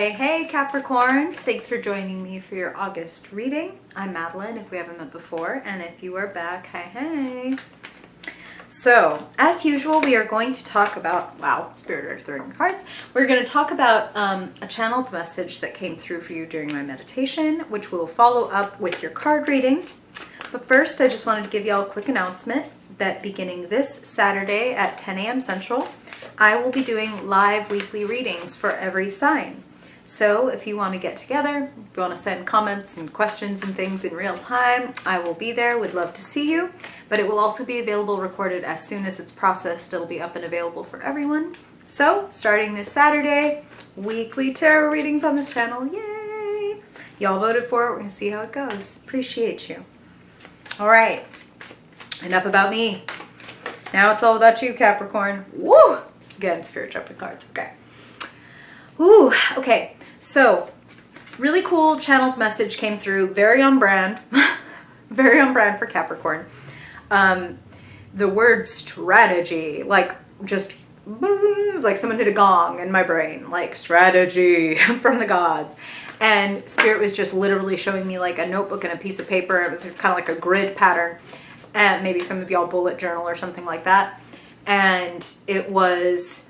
Hey Capricorn, thanks for joining me for your August reading. I'm Madeleine, if we haven't met before, and if you are back, hey. So, as usual, we are going to talk about, wow, Spirit are throwing cards. We're going to talk about a channeled message that came through for you during my meditation, which will follow up with your card reading. But first, I just wanted to give you all a quick announcement that beginning this Saturday at 10 a.m. Central, I will be doing live weekly readings for every sign. So if you want to get together, if you want to send comments and questions and things in real time, I will be there. Would love to see you. But it will also be available recorded as soon as it's processed. It'll be up and available for everyone. So starting this Saturday, weekly tarot readings on this channel. Yay! Y'all voted for it. We're going to see how it goes. Appreciate you. All right. Enough about me. Now it's all about you, Capricorn. Woo! Again, Spirit jumping cards. Okay. Ooh, okay, so really cool channeled message came through, very on brand, very on brand for Capricorn. The word strategy, like just, it was like someone hit a gong in my brain, like strategy from the gods. And Spirit was just literally showing me like a notebook and a piece of paper. It was kind of like a grid pattern, and maybe some of y'all bullet journal or something like that. And it was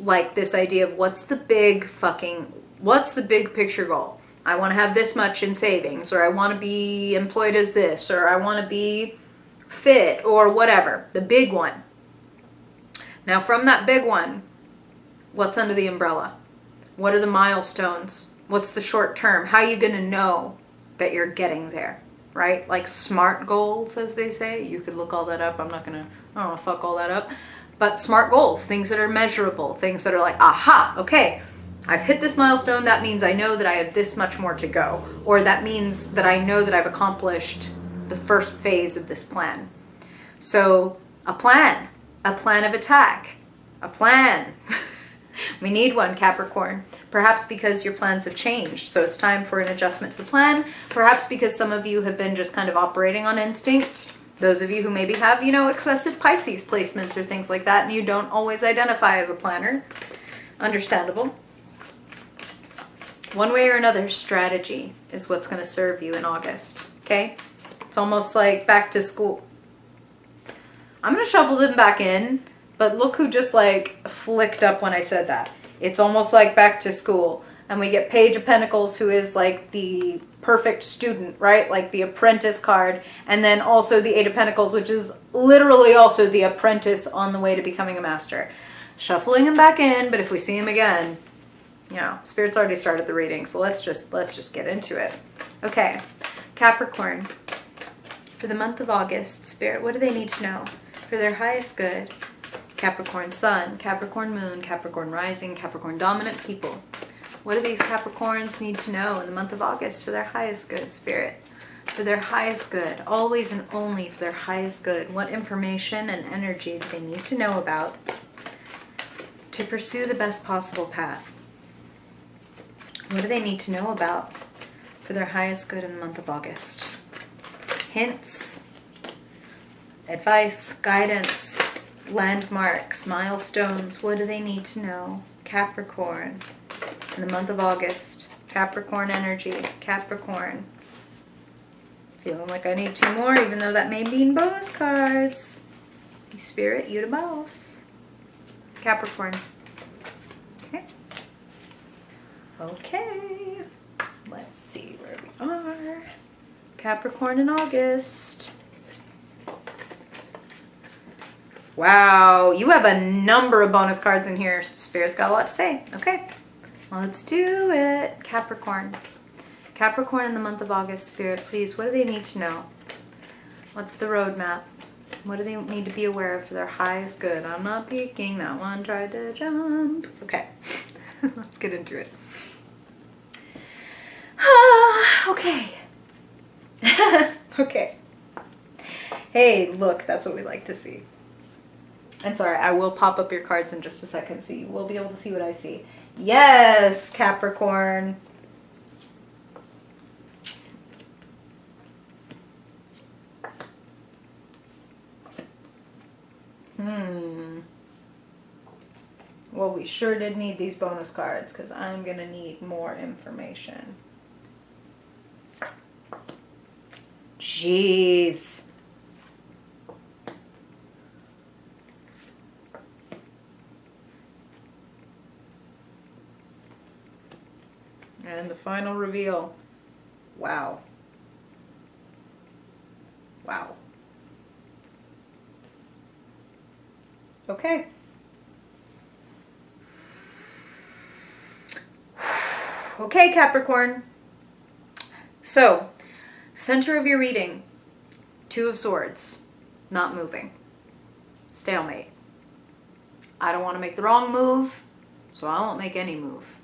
like this idea of what's the big picture goal? I want to have this much in savings, or I want to be employed as this, or I want to be fit, or whatever, the big one. Now from that big one, what's under the umbrella? What are the milestones? What's the short term? How are you going to know that you're getting there, right? Like SMART goals, as they say. You could look all that up. I don't want to fuck all that up. But SMART goals, things that are measurable, things that are like, aha, okay, I've hit this milestone. That means I know that I have this much more to go. Or that means that I know that I've accomplished the first phase of this plan. So a plan of attack, a plan. We need one, Capricorn. Perhaps because your plans have changed. So it's time for an adjustment to the plan. Perhaps because some of you have been just kind of operating on instinct. Those of you who maybe have, excessive Pisces placements or things like that, and you don't always identify as a planner. Understandable. One way or another, strategy is what's going to serve you in August. Okay? It's almost like back to school. I'm going to shuffle them back in, but look who just like flicked up when I said that. It's almost like back to school. And we get Page of Pentacles, who is like the perfect student, right? Like the apprentice card. And then also the Eight of Pentacles, which is literally also the apprentice on the way to becoming a master. Shuffling him back in, but if we see him again, Spirit's already started the reading, so let's just get into it. Okay, Capricorn. For the month of August, Spirit, what do they need to know? For their highest good, Capricorn Sun, Capricorn Moon, Capricorn Rising, Capricorn Dominant people. What do these Capricorns need to know in the month of August for their highest good, Spirit? For their highest good, always and only for their highest good. What information and energy do they need to know about to pursue the best possible path? What do they need to know about for their highest good in the month of August? Hints, advice, guidance, landmarks, milestones. What do they need to know? Capricorn. In the month of August, Capricorn energy, Capricorn. Feeling like I need two more, even though that may mean bonus cards. Spirit, you the boss. Capricorn. Okay. Okay. Let's see where we are. Capricorn in August. Wow, you have a number of bonus cards in here. Spirit's got a lot to say. Okay. Let's do it. Capricorn. Capricorn in the month of August, Spirit, please, what do they need to know? What's the roadmap? What do they need to be aware of for their highest good? I'm not peeking. That one tried to jump. Okay. Let's get into it. Okay. Okay. Hey, look, that's what we like to see. And sorry, I will pop up your cards in just a second so you will be able to see what I see. Yes, Capricorn. Well, we sure did need these bonus cards because I'm going to need more information. Jeez. And the final reveal. Wow. Wow. Okay. Okay, Capricorn. So, center of your reading. Two of Swords. Not moving. Stalemate. I don't want to make the wrong move, so I won't make any move.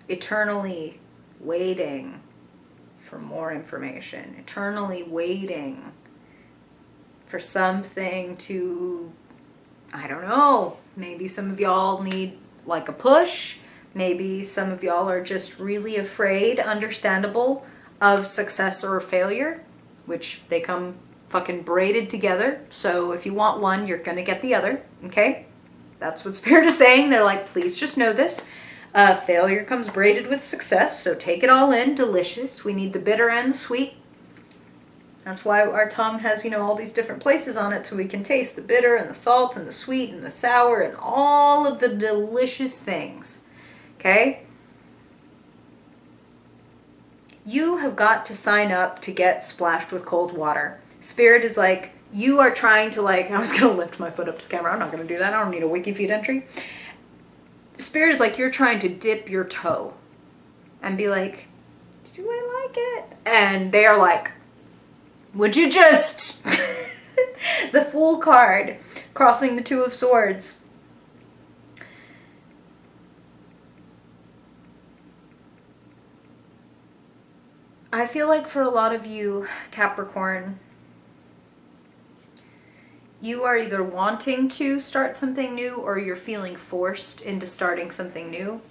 Eternally waiting for more information. Eternally waiting for something to, I don't know, maybe some of y'all need like a push. Maybe some of y'all are just really afraid, understandable, of success or failure, which they come fucking braided together. So if you want one, you're going to get the other, okay? That's what Spirit is saying. They're like, please just know this. Failure comes braided with success, so take it all in. Delicious. We need the bitter and the sweet. That's why our tongue has, all these different places on it, so we can taste the bitter and the salt and the sweet and the sour and all of the delicious things. Okay? You have got to sign up to get splashed with cold water. Spirit is like, you are trying to I was going to lift my foot up to the camera. I'm not going to do that. I don't need a wiki feed entry. Spirit is like, you're trying to dip your toe and be like, do I like it? And they are like, would you just? The Fool card, crossing the Two of Swords. I feel like for a lot of you, Capricorn, you are either wanting to start something new or you're feeling forced into starting something new.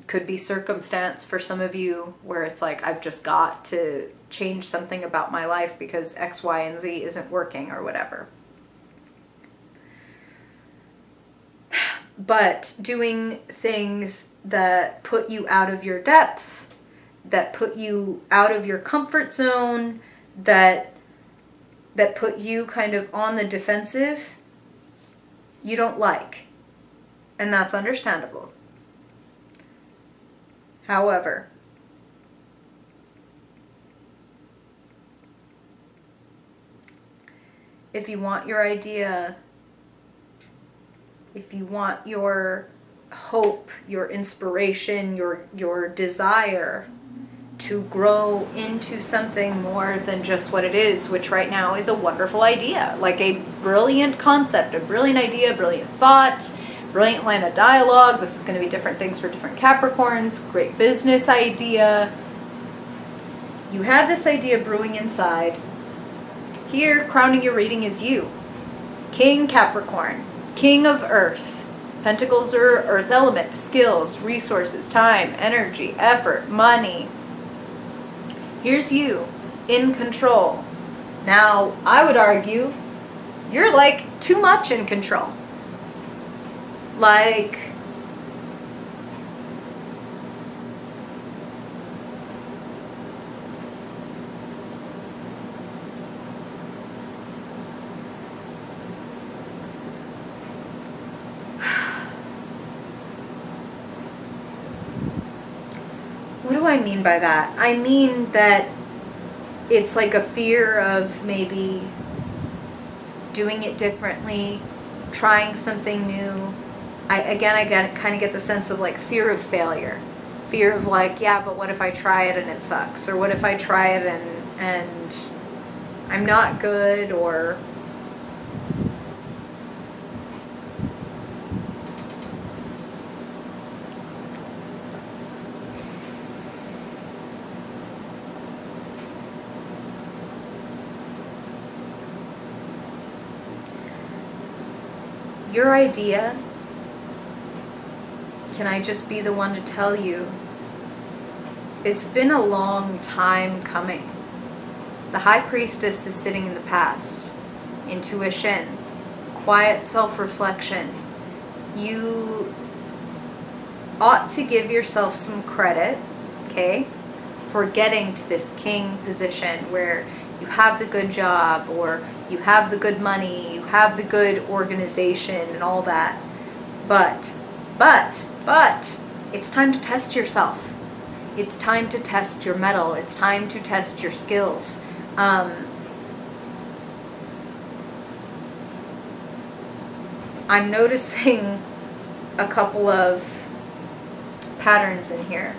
Could be circumstance for some of you where it's like, I've just got to change something about my life because X, Y, and Z isn't working or whatever. But doing things that put you out of your depth, that put you out of your comfort zone, that put you kind of on the defensive, you don't like. And that's understandable. However, if you want your idea, if you want your hope, your inspiration, your desire to grow into something more than just what it is, which right now is a wonderful idea, like a brilliant concept, a brilliant idea, brilliant thought, brilliant line of dialogue. This is going to be different things for different Capricorns. Great business idea. You had this idea brewing inside. Here, crowning your reading is you. King Capricorn, King of Earth. Pentacles are earth element, skills, resources, time, energy, effort, money. Here's you, in control. Now, I would argue, you're like too much in control. Like, what do I mean by that? I mean that it's like a fear of maybe doing it differently, trying something new. I kind of get the sense of like fear of failure. Fear of like, yeah, but what if I try it and it sucks? Or what if I try it and I'm not good? Or your idea, can I just be the one to tell you, it's been a long time coming. The High Priestess is sitting in the past. Intuition, quiet self-reflection. you ought to give yourself some credit, okay, for getting to this king position where you have the good job, or you have the good money, you have the good organization and all that. But, it's time to test yourself. It's time to test your mettle. It's time to test your skills. I'm noticing a couple of patterns in here.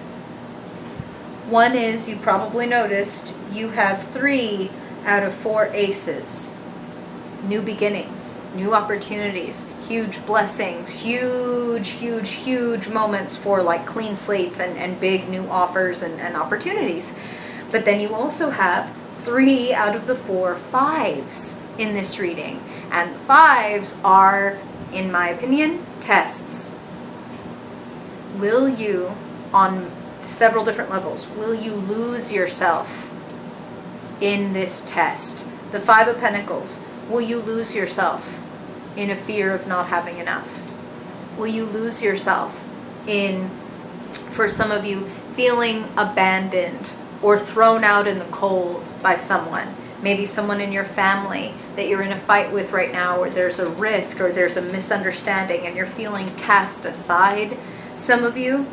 One is, you probably noticed, you have 3 out of 4 aces. New beginnings, new opportunities, huge blessings, huge moments for like clean slates and big new offers and opportunities. But then you also have 3 out of the 4 5s in this reading. And 5s are, in my opinion, tests. Will you, on several different levels, will you lose yourself in this test? The 5 of Pentacles. Will you lose yourself in a fear of not having enough? Will you lose yourself in, for some of you, feeling abandoned or thrown out in the cold by someone? Maybe someone in your family that you're in a fight with right now, or there's a rift or there's a misunderstanding and you're feeling cast aside. Some of you,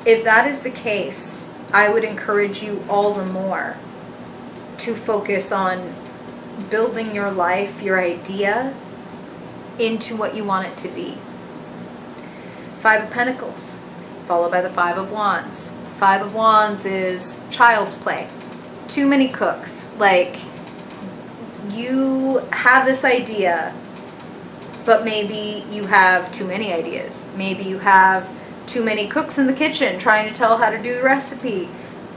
if that is the case, I would encourage you all the more to focus on building your life, your idea, into what you want it to be. 5 of Pentacles, followed by the 5 of Wands. 5 of Wands is child's play. Too many cooks. Like, you have this idea, but maybe you have too many ideas. Maybe you have too many cooks in the kitchen trying to tell how to do the recipe.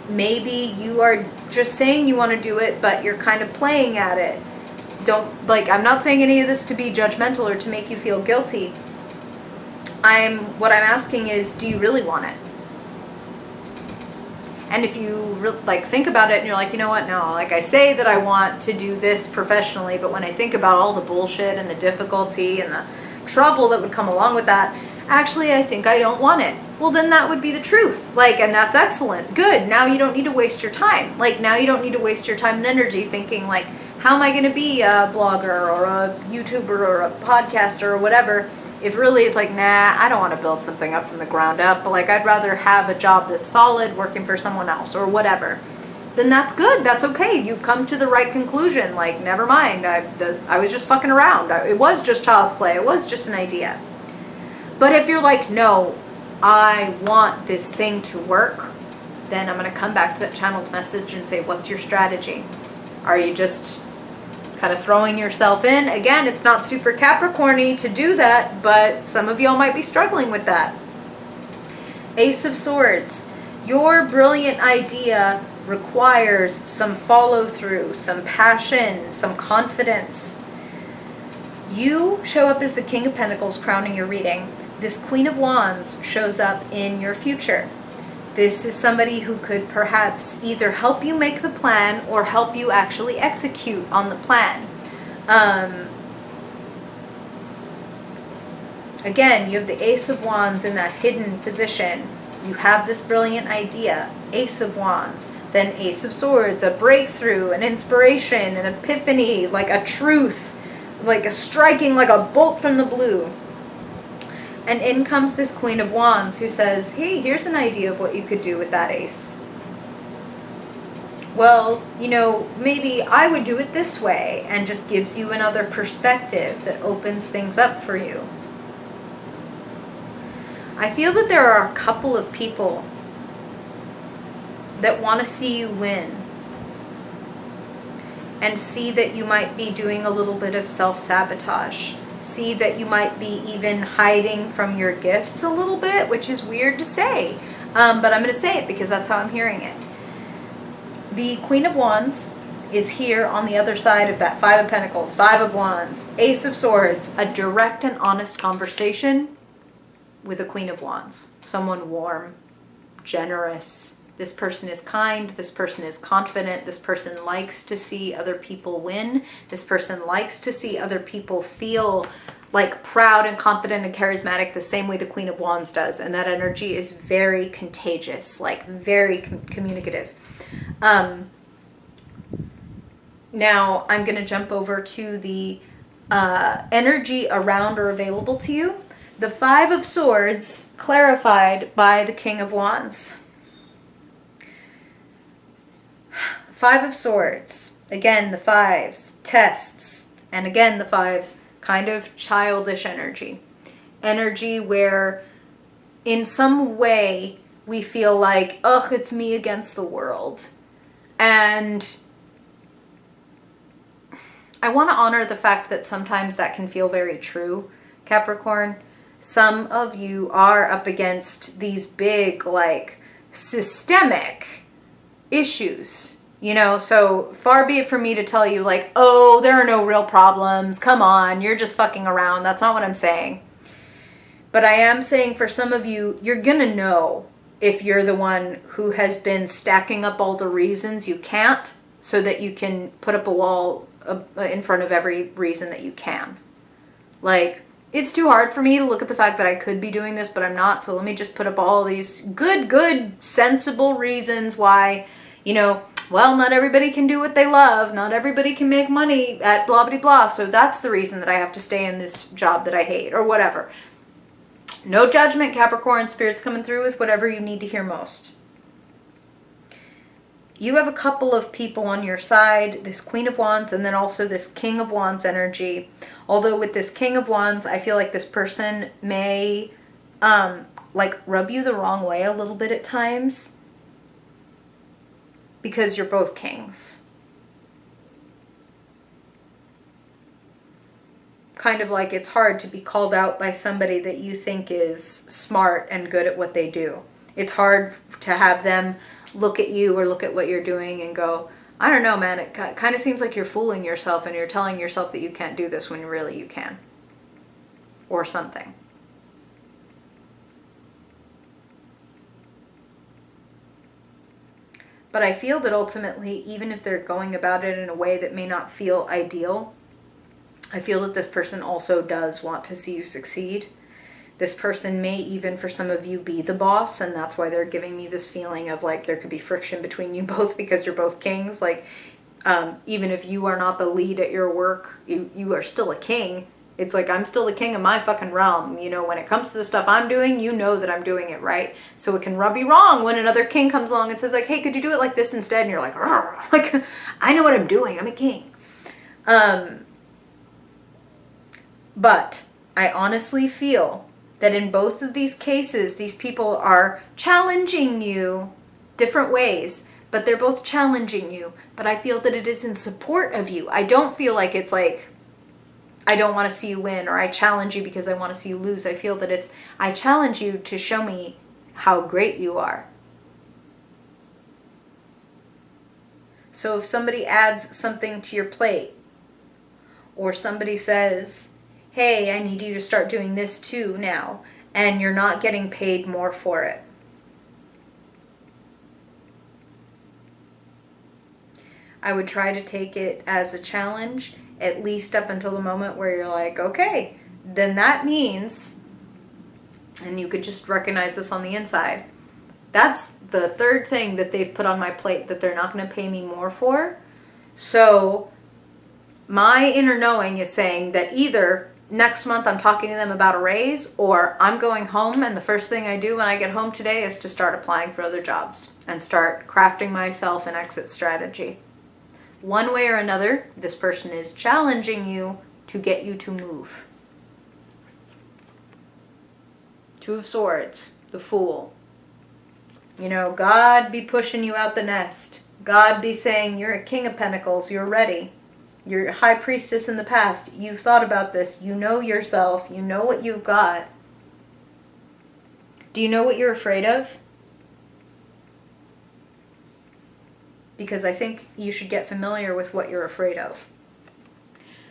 Maybe you are just saying you want to do it, but you're kind of playing at it. I'm not saying any of this to be judgmental or to make you feel guilty. What I'm asking is, do you really want it? And if you think about it and you're like, you know what, no, like I say that I want to do this professionally, but when I think about all the bullshit and the difficulty and the trouble that would come along with that, actually I think I don't want it. Well, then that would be the truth. And that's excellent. Good. Now you don't need to waste your time. Now you don't need to waste your time and energy thinking how am I going to be a blogger or a YouTuber or a podcaster or whatever, if really it's nah, I don't want to build something up from the ground up, but I'd rather have a job that's solid working for someone else or whatever. Then that's good. That's okay. You've come to the right conclusion. Never mind. I was just fucking around. It was just child's play. It was just an idea. But if you're no, I want this thing to work, then I'm going to come back to that channeled message and say, what's your strategy? Are you just kind of throwing yourself in? Again, it's not super Capricorn-y to do that, but some of y'all might be struggling with that. Ace of Swords. Your brilliant idea requires some follow-through, some passion, some confidence. You show up as the King of Pentacles crowning your reading. This Queen of Wands shows up in your future. This is somebody who could perhaps either help you make the plan or help you actually execute on the plan. Again, you have the Ace of Wands in that hidden position. You have this brilliant idea, Ace of Wands, then Ace of Swords, a breakthrough, an inspiration, an epiphany, a truth, a striking like a bolt from the blue. And in comes this Queen of Wands who says, hey, here's an idea of what you could do with that ace. Well, maybe I would do it this way, and just gives you another perspective that opens things up for you. I feel that there are a couple of people that want to see you win and see that you might be doing a little bit of self-sabotage. See that you might be even hiding from your gifts a little bit, which is weird to say. But I'm going to say it because that's how I'm hearing it. The Queen of Wands is here on the other side of that 5 of Pentacles, 5 of Wands, Ace of Swords, a direct and honest conversation with a Queen of Wands. Someone warm, generous. This person is kind. This person is confident. This person likes to see other people win. This person likes to see other people feel like proud and confident and charismatic the same way the Queen of Wands does. And that energy is very contagious, like very communicative. Now I'm going to jump over to the energy around or available to you. The Five of Swords clarified by the King of Wands. Five of Swords. Again, the fives. Tests. And again, the fives. Kind of childish energy. Energy where in some way we feel like, ugh, it's me against the world. And I want to honor the fact that sometimes that can feel very true, Capricorn. Some of you are up against these big, like, systemic issues, you know? So far be it from me to tell you, like, oh, there are no real problems. Come on, you're just fucking around. That's not what I'm saying. But I am saying for some of you, you're gonna know if you're the one who has been stacking up all the reasons you can't so that you can put up a wall in front of every reason that you can. Like, it's too hard for me to look at the fact that I could be doing this, but I'm not. So let me just put up all these good, sensible reasons why, you know, well, not everybody can do what they love. Not everybody can make money at blah, blah, blah. So that's the reason that I have to stay in this job that I hate or whatever. No judgment, Capricorn. Spirit's coming through with whatever you need to hear most. You have a couple of people on your side, this Queen of Wands and then also this King of Wands energy. Although with this King of Wands, I feel like this person may like rub you the wrong way a little bit at times because you're both kings. Kind of like it's hard to be called out by somebody that you think is smart and good at what they do. It's hard to have them look at you or look at what you're doing and go, I don't know, man, it kind of seems like you're fooling yourself and you're telling yourself that you can't do this when really you can. Or something. But I feel that ultimately, even if they're going about it in a way that may not feel ideal, I feel that this person also does want to see you succeed. This person may even, for some of you, be the boss, and that's why they're giving me this feeling of like there could be friction between you both because you're both kings. Like, even if you are not the lead at your work, you are still a king. It's like, I'm still the king of my fucking realm. You know, when it comes to the stuff I'm doing, you know that I'm doing it right. So it can rub you wrong when another king comes along and says like, hey, could you do it like this instead? And you're like, like, I know what I'm doing. I'm a king. But I honestly feel that in both of these cases, these people are challenging you different ways, but they're both challenging you. But I feel that it is in support of you. I don't feel like it's like, I don't want to see you win, or I challenge you because I want to see you lose. I feel that it's, I challenge you to show me how great you are. So if somebody adds something to your plate, or somebody says, hey, I need you to start doing this too now, and you're not getting paid more for it. I would try to take it as a challenge, at least up until the moment where you're like, okay, then that means, and you could just recognize this on the inside, that's the third thing that they've put on my plate that they're not going to pay me more for. So my inner knowing is saying that either next month I'm talking to them about a raise, or I'm going home and the first thing I do when I get home today is to start applying for other jobs and start crafting myself an exit strategy. One way or another, this person is challenging you to get you to move. Two of Swords, the Fool. You know, God be pushing you out the nest. God be saying, you're a King of Pentacles, you're ready. You're a High Priestess in the past. You've thought about this. You know yourself. You know what you've got. Do you know what you're afraid of? Because I think you should get familiar with what you're afraid of.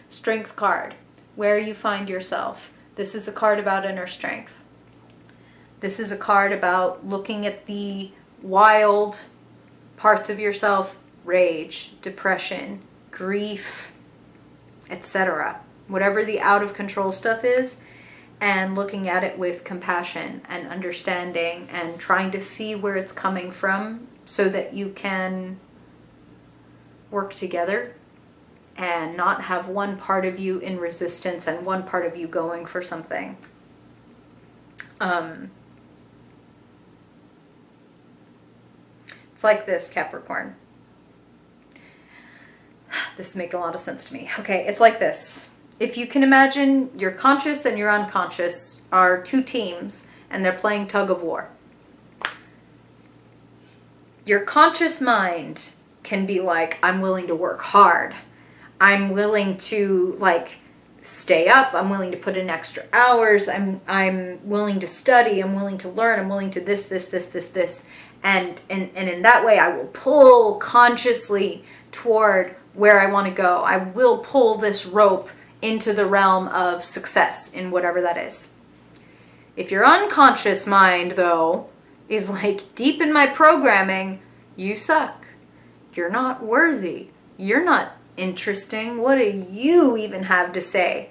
Strength card. Where you find yourself. This is a card about inner strength. This is a card about looking at the wild parts of yourself. Rage, depression, grief, etc. whatever the out of control stuff is, and looking at it with compassion and understanding and trying to see where it's coming from so that you can work together and not have one part of you in resistance and one part of you going for something. It's like this, Capricorn. This makes a lot of sense to me. Okay, it's like this. If you can imagine your conscious and your unconscious are two teams and they're playing tug of war. Your conscious mind can be like, I'm willing to work hard. I'm willing to like stay up. I'm willing to put in extra hours. I'm willing to study. I'm willing to learn. I'm willing to this. And in that way, I will pull consciously toward where I want to go. I will pull this rope into the realm of success in whatever that is. If your unconscious mind, though, is like deep in my programming, you suck. You're not worthy. You're not interesting. What do you even have to say?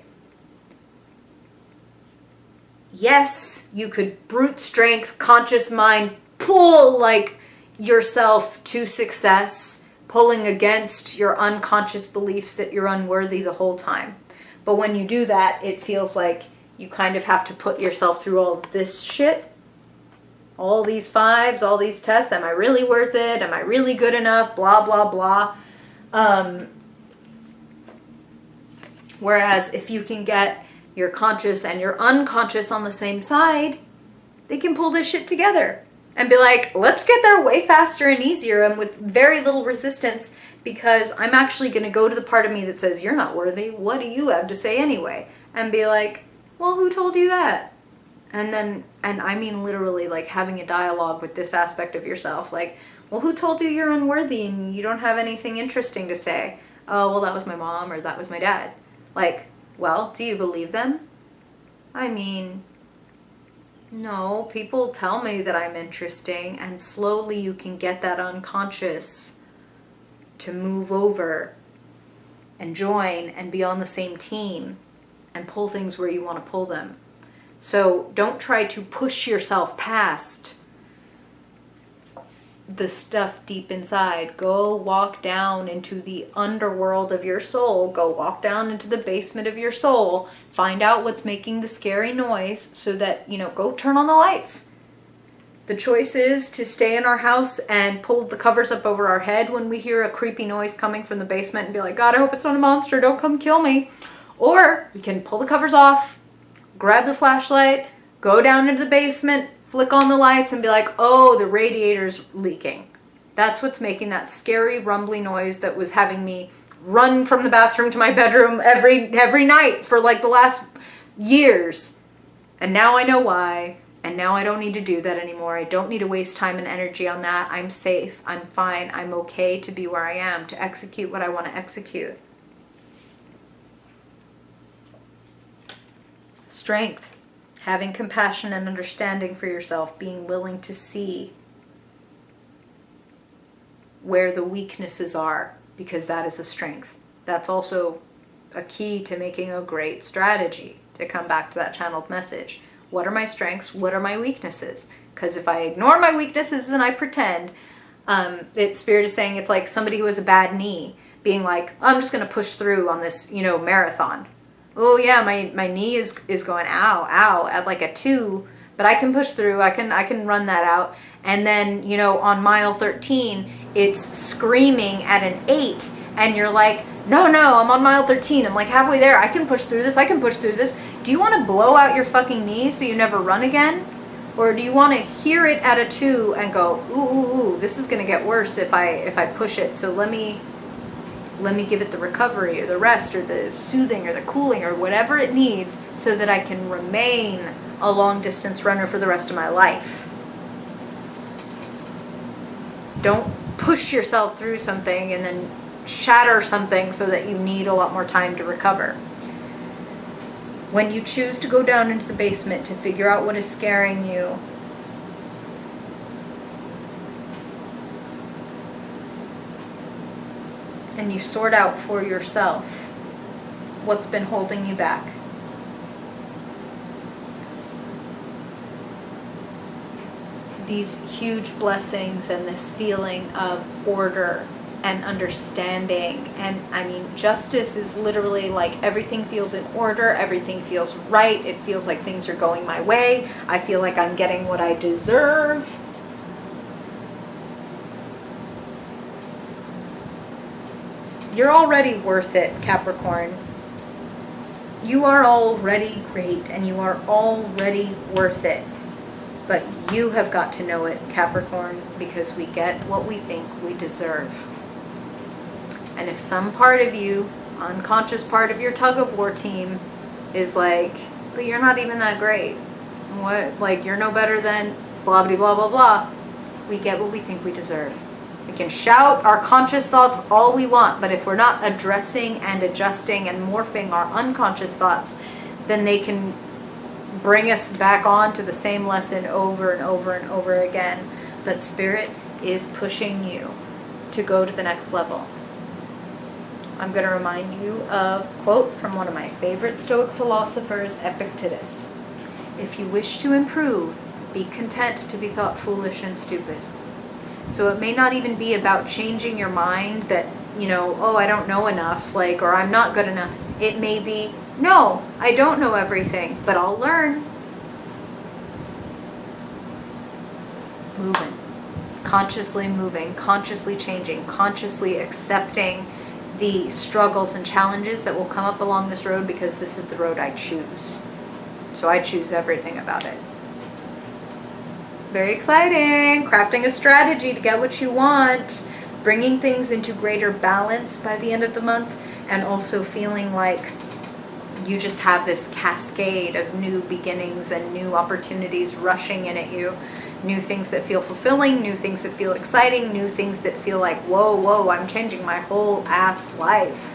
Yes, you could brute strength, conscious mind, pull like yourself to success, pulling against your unconscious beliefs that you're unworthy the whole time. But when you do that, it feels like you kind of have to put yourself through all this shit. All these fives, all these tests. Am I really worth it? Am I really good enough? Blah, blah, blah. Whereas if you can get your conscious and your unconscious on the same side, they can pull this shit together and be like, let's get there way faster and easier and with very little resistance, because I'm actually going to go to the part of me that says, you're not worthy. What do you have to say anyway? And be like, well, who told you that? And I mean literally like having a dialogue with this aspect of yourself. Like, well, who told you you're unworthy and you don't have anything interesting to say? Oh, well, that was my mom or that was my dad. Like, well, do you believe them? I mean, no, people tell me that I'm interesting, and slowly you can get that unconscious to move over and join and be on the same team and pull things where you want to pull them. So don't try to push yourself past the stuff deep inside. Go walk down into the underworld of your soul. Go walk down into the basement of your soul. Find out what's making the scary noise so that, go turn on the lights. The choice is to stay in our house and pull the covers up over our head when we hear a creepy noise coming from the basement and be like, God, I hope it's not a monster. Don't come kill me. Or we can pull the covers off, grab the flashlight, go down into the basement, flick on the lights and be like, oh, the radiator's leaking. That's what's making that scary rumbly noise that was having me run from the bathroom to my bedroom every night for like the last years. And now I know why. And now I don't need to do that anymore. I don't need to waste time and energy on that. I'm safe. I'm fine. I'm okay to be where I am, to execute what I want to execute. Strength. Having compassion and understanding for yourself. Being willing to see where the weaknesses are, because that is a strength. That's also a key to making a great strategy, to come back to that channeled message. What are my strengths? What are my weaknesses? Because if I ignore my weaknesses and I pretend, Spirit is saying it's like somebody who has a bad knee being like, oh, I'm just going to push through on this, marathon. Oh yeah, my knee is going ow at like a 2, but I can push through. I can run that out. And then, on mile 13, it's screaming at an 8 and you're like, no, I'm on mile 13. I'm like halfway there. I can push through this. I can push through this. Do you want to blow out your fucking knee so you never run again? Or do you want to hear it at a 2 and go, ooh, this is going to get worse if I push it. So let me give it the recovery or the rest or the soothing or the cooling or whatever it needs so that I can remain a long distance runner for the rest of my life. Don't push yourself through something and then shatter something so that you need a lot more time to recover. When you choose to go down into the basement to figure out what is scaring you, and you sort out for yourself what's been holding you back. These huge blessings and this feeling of order and understanding. And I mean, justice is literally like everything feels in order, everything feels right, it feels like things are going my way, I feel like I'm getting what I deserve. You're already worth it, Capricorn. You are already great and you are already worth it. But you have got to know it, Capricorn, because we get what we think we deserve. And if some part of you, unconscious part of your tug of war team, is like, but you're not even that great. What? Like, you're no better than blah, blah, blah, blah, blah. We get what we think we deserve. We can shout our conscious thoughts all we want, but if we're not addressing and adjusting and morphing our unconscious thoughts, then they can bring us back on to the same lesson over and over and over again. But Spirit is pushing you to go to the next level. I'm going to remind you of a quote from one of my favorite Stoic philosophers, Epictetus. If you wish to improve, be content to be thought foolish and stupid. So it may not even be about changing your mind that, you know, oh, I don't know enough, like, or I'm not good enough. It may be, no, I don't know everything, but I'll learn. Moving, consciously changing, consciously accepting the struggles and challenges that will come up along this road, because this is the road I choose. So I choose everything about it. Very exciting. Crafting a strategy to get what you want, bringing things into greater balance by the end of the month, and also feeling like you just have this cascade of new beginnings and new opportunities rushing in at you. New things that feel fulfilling, new things that feel exciting, new things that feel like, whoa, I'm changing my whole ass life.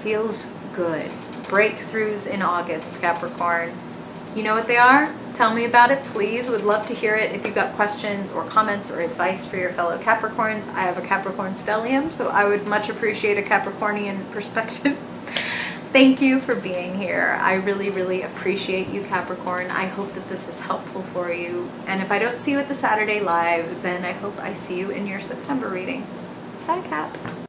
Feels good. Breakthroughs in August, Capricorn. You know what they are? Tell me about it, please. Would love to hear it. If you've got questions or comments or advice for your fellow Capricorns, I have a Capricorn stellium, so I would much appreciate a Capricornian perspective. Thank you for being here. I really, really appreciate you, Capricorn. I hope that this is helpful for you. And if I don't see you at the Saturday Live, then I hope I see you in your September reading. Bye, Cap.